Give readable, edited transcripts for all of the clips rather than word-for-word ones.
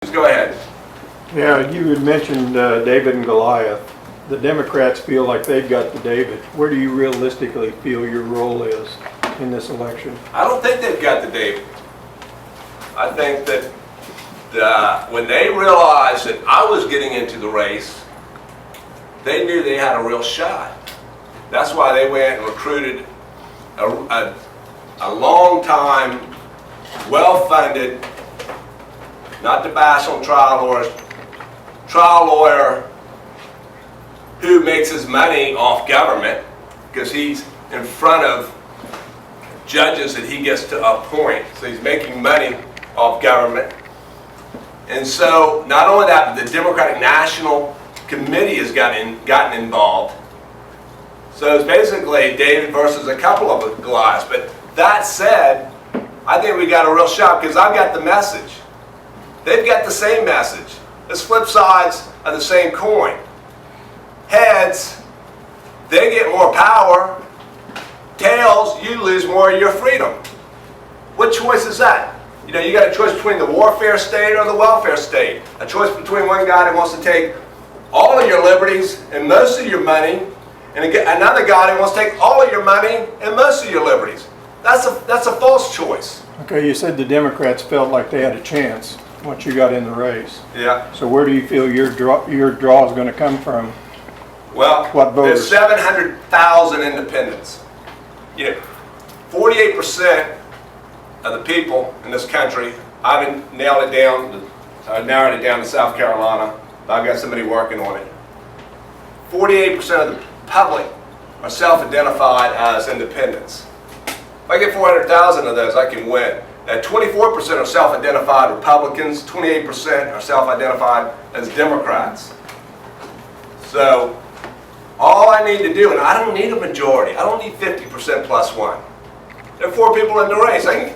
questions, go ahead. Yeah, you had mentioned David and Goliath. The Democrats feel like they've got the David. Where do you realistically feel your role is in this election? I don't think they've got the David. I think that when they realized that I was getting into the race, they knew they had a real shot. That's why they went and recruited a long-time, well-funded, not to bash on trial lawyer who makes his money off government because he's in front of judges that he gets to appoint. So he's making money off government. And so not only that, but the Democratic National Committee has gotten involved. So it's basically David versus a couple of Goliaths. But that said, I think we got a real shot because I've got the message. They've got the same message. It's flip sides of the same coin. Heads, they get more power. Tails, you lose more of your freedom. What choice is that? You know, you got a choice between the warfare state or the welfare state. A choice between one guy that wants to take all of your liberties and most of your money, and another guy that wants to take all of your money and most of your liberties. That's a false choice. Okay, you said the Democrats felt like they had a chance once you got in the race. Yeah. So where do you feel your draw is going to come from? Well, what voters? There's 700,000 independents. You know, 48% of the people in this country, I haven't narrowed it down to South Carolina, but I've got somebody working on it. 48% of the public are self-identified as independents. If I get 400,000 of those, I can win. Now, 24% are self-identified Republicans, 28% are self-identified as Democrats. So, all I need to do, and I don't need a majority, I don't need 50% plus one. There are 4 people in the race. I can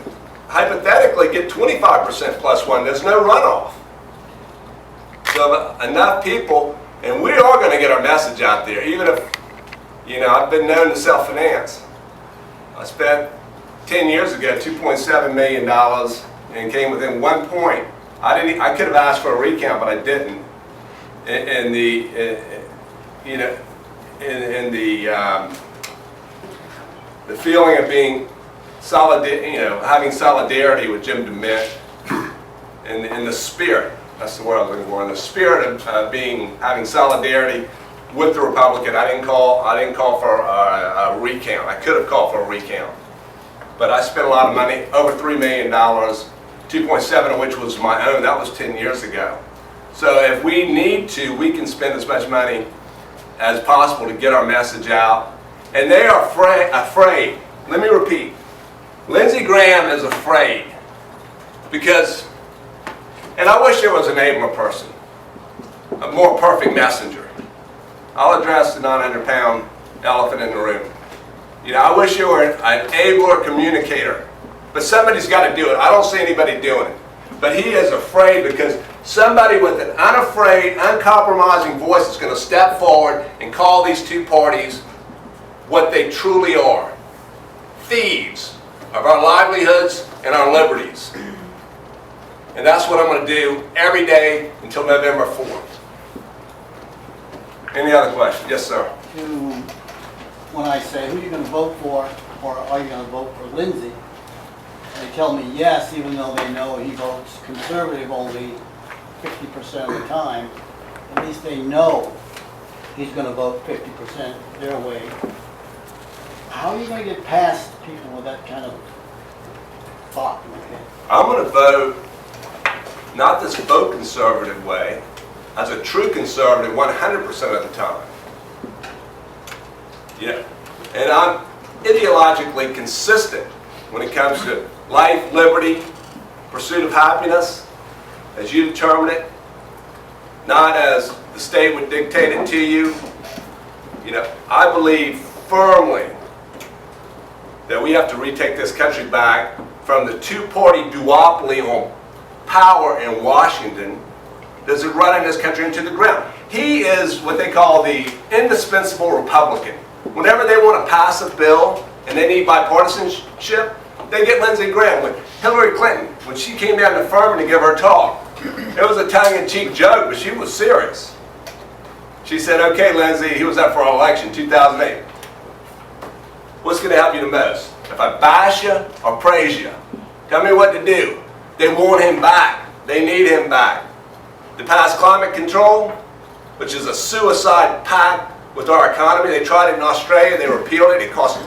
hypothetically get 25% plus one. There's no runoff. So enough people, and we are going to get our message out there, even if, you know, I've been known to self-finance. I spent 10 years ago $2.7 million and came within 1 point. I could have asked for a recount, but I didn't. The feeling of being having solidarity with Jim DeMint, and the spirit. That's the word I was looking for. In the spirit of having solidarity with the Republican, I didn't call for a recount. I could have called for a recount, but I spent a lot of money, over $3 million, 2.7 of which was my own. That was 10 years ago. So if we need to, we can spend as much money as possible to get our message out. And they are afraid. Let me repeat. Lindsey Graham is afraid because, and I wish there was an abler person, a more perfect messenger. I'll address the 900-pound elephant in the room. You know, I wish you were an abler communicator, but somebody's got to do it. I don't see anybody doing it. But he is afraid because somebody with an unafraid, uncompromising voice is going to step forward and call these two parties what they truly are. Thieves of our livelihoods and our liberties. And that's what I'm going to do every day until November 4th. Any other questions? Yes, sir. When I say, who are you going to vote for, or are you going to vote for Lindsey? They tell me yes, even though they know he votes conservative only 50% of the time. At least they know he's going to vote 50% their way. How are you going to get past people with that kind of thought? I'm going to vote, not this vote conservative way, as a true conservative 100% of the time. Yeah. And I'm ideologically consistent when it comes to life, liberty, pursuit of happiness, as you determine it, not as the state would dictate it to you. You know, I believe firmly that we have to retake this country back from the two-party duopoly on power in Washington that's running this country into the ground. He is what they call the indispensable Republican. Whenever they want to pass a bill and they need bipartisanship, they get Lindsey Graham. When Hillary Clinton, when she came down to Furman to give her talk, It was a tongue-in-cheek joke, but she was serious. She said, okay, Lindsay, he was up for election, 2008. What's going to help you the most? If I bash you or praise you? Tell me what to do. They want him back. They need him back. To pass climate control, which is a suicide pact with our economy. They tried it in Australia. They repealed it. It cost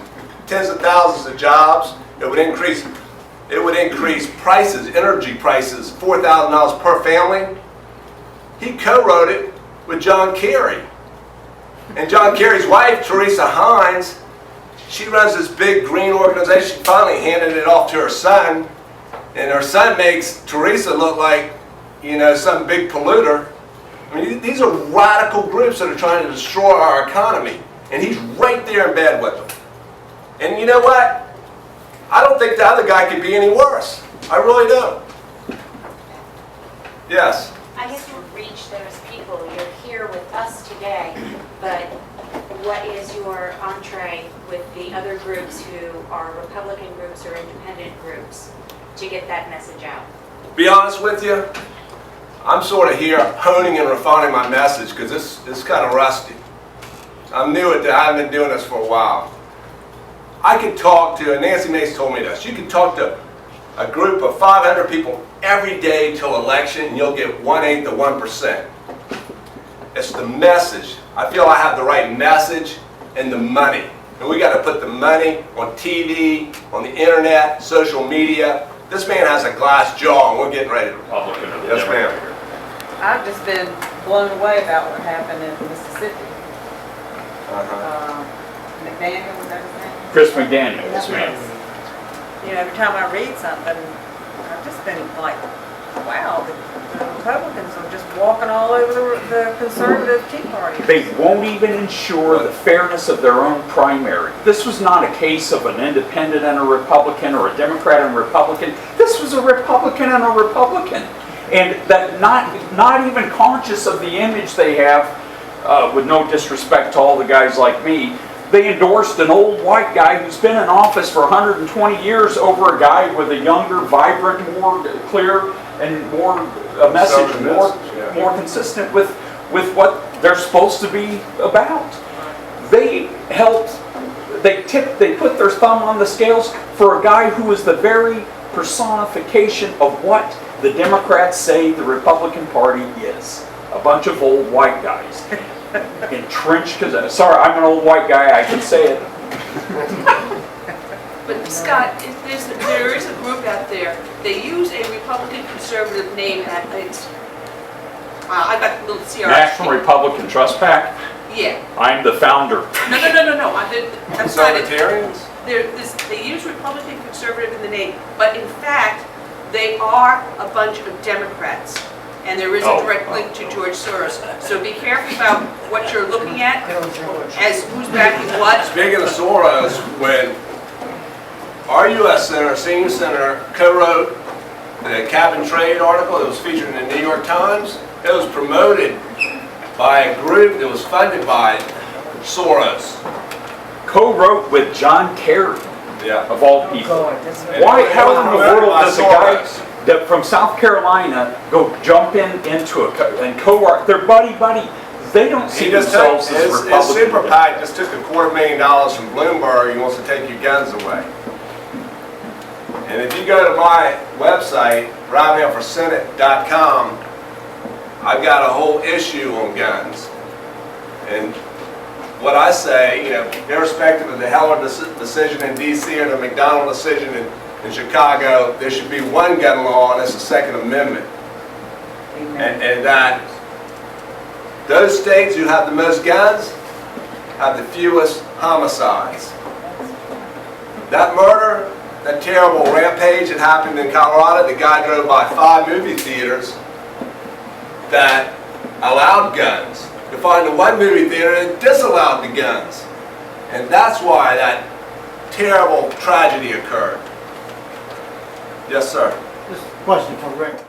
tens of thousands of jobs. It would increase prices, energy prices, $4,000 per family. He co-wrote it with John Kerry. And John Kerry's wife, Teresa Hines, she runs this big green organization. She finally handed it off to her son. And her son makes Teresa look like, you know, some big polluter. I mean, these are radical groups that are trying to destroy our economy. And he's right there in bed with them. And you know what? I don't think the other guy could be any worse. I really don't. Yes? I guess you reach those people. You're here with us today, but what is your entree with the other groups who are Republican groups or independent groups to get that message out? Be honest with you, I'm sort of here honing and refining my message because it's kind of rusty. I'm new at that. I haven't been doing this for a while. I could talk to, and Nancy Mace told me this, you can talk to a group of 500 people every day till election and you'll get 1/8 of 1%. It's the message. I feel I have the right message and the money. And we got to put the money on TV, on the internet, social media. This man has a glass jaw and we're getting ready to Republican or the Yes, Democrat ma'am. here. I've just been blown away about what happened in Mississippi. McDaniel, was that his name? Chris McDaniel, yes, ma'am. You know, every time I read something, I've just been like, wow, the Republicans are just walking all over the conservative Tea Party. They won't even ensure the fairness of their own primary. This was not a case of an independent and a Republican or a Democrat and a Republican. This was a Republican and a Republican. And that not even conscious of the image they have, with no disrespect to all the guys like me, they endorsed an old white guy who's been in office for 120 years over a guy with a younger, vibrant, more clear, and more a message, more consistent with what they're supposed to be about. They helped. They put their thumb on the scales for a guy who is the very personification of what the Democrats say the Republican Party is. A bunch of old white guys. Entrenched, because, sorry, I'm an old white guy, I can say it. But Scott, there is a group out there, they use a Republican conservative name, and it's, I got a little CRT. National Republican Trust PAC. Yeah. I'm the founder. No. That's not it. Conservatarians? They use Republican conservative in the name, but in fact, they are a bunch of Democrats. And there is a direct link to George Soros. So be careful about what you're looking at, as who's backing what. Speaking of Soros, when our U.S. Senator, senior senator, co-wrote the cap and trade article that was featured in the New York Times, it was promoted by a group that was funded by Soros. Co-wrote with John Kerry, Yeah. of all people. And Why, it how was in the promoted world by does a guy Soros. that from South Carolina go jump into and co-work? They're buddy. They don't see He just took, themselves as his Republican. super PAC just took $250,000 from Bloomberg. He wants to take your guns away. And if you go to my website, RavenelForSenate.com, I've got a whole issue on guns. And what I say, you know, irrespective of the Heller decision in D.C. or the McDonald decision in Chicago, there should be one gun law, and that's the Second Amendment. And that those states who have the most guns have the fewest homicides. That murder, that terrible rampage that happened in Colorado, the guy drove by 5 movie theaters that allowed guns to find the one movie theater that disallowed the guns. And that's why that terrible tragedy occurred. Yes, sir. This question for Rick.